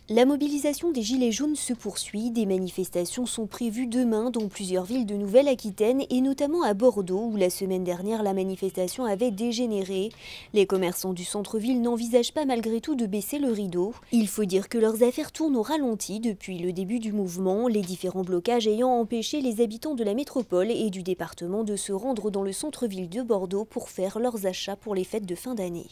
La mobilisation des Gilets jaunes se poursuit. Des manifestations sont prévues demain dans plusieurs villes de Nouvelle-Aquitaine et notamment à Bordeaux où la semaine dernière la manifestation avait dégénéré. Les commerçants du centre-ville n'envisagent pas malgré tout de baisser le rideau. Il faut dire que leurs affaires tournent au ralenti depuis le début du mouvement, les différents blocages ayant empêché les habitants de la métropole et du département de se rendre dans le centre-ville de Bordeaux pour faire leurs achats pour les fêtes de fin d'année.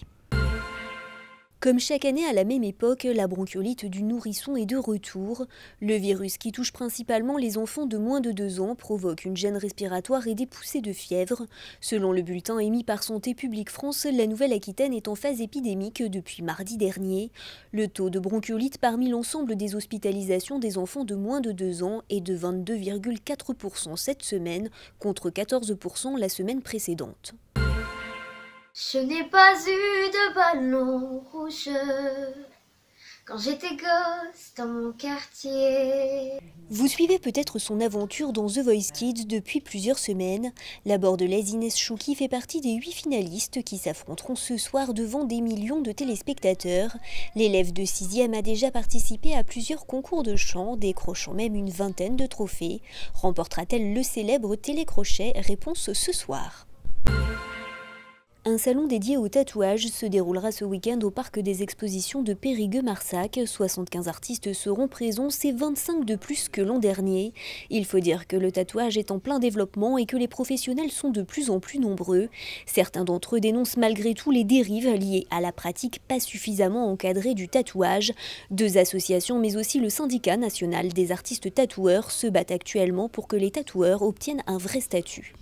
Comme chaque année à la même époque, la bronchiolite du nourrisson est de retour. Le virus qui touche principalement les enfants de moins de 2 ans provoque une gêne respiratoire et des poussées de fièvre. Selon le bulletin émis par Santé publique France, la Nouvelle-Aquitaine est en phase épidémique depuis mardi dernier. Le taux de bronchiolite parmi l'ensemble des hospitalisations des enfants de moins de 2 ans est de 22,4% cette semaine, contre 14% la semaine précédente. Je n'ai pas eu de ballon rouge quand j'étais gosse dans mon quartier. Vous suivez peut-être son aventure dans The Voice Kids depuis plusieurs semaines. La bordelaise Inès Chouki fait partie des 8 finalistes qui s'affronteront ce soir devant des millions de téléspectateurs. L'élève de 6e a déjà participé à plusieurs concours de chant, décrochant même une vingtaine de trophées. Remportera-t-elle le célèbre télécrochet? Réponse ce soir. Un salon dédié au tatouage se déroulera ce week-end au parc des expositions de Périgueux-Marsac. 75 artistes seront présents, c'est 25 de plus que l'an dernier. Il faut dire que le tatouage est en plein développement et que les professionnels sont de plus en plus nombreux. Certains d'entre eux dénoncent malgré tout les dérives liées à la pratique pas suffisamment encadrée du tatouage. 2 associations mais aussi le syndicat national des artistes tatoueurs se battent actuellement pour que les tatoueurs obtiennent un vrai statut.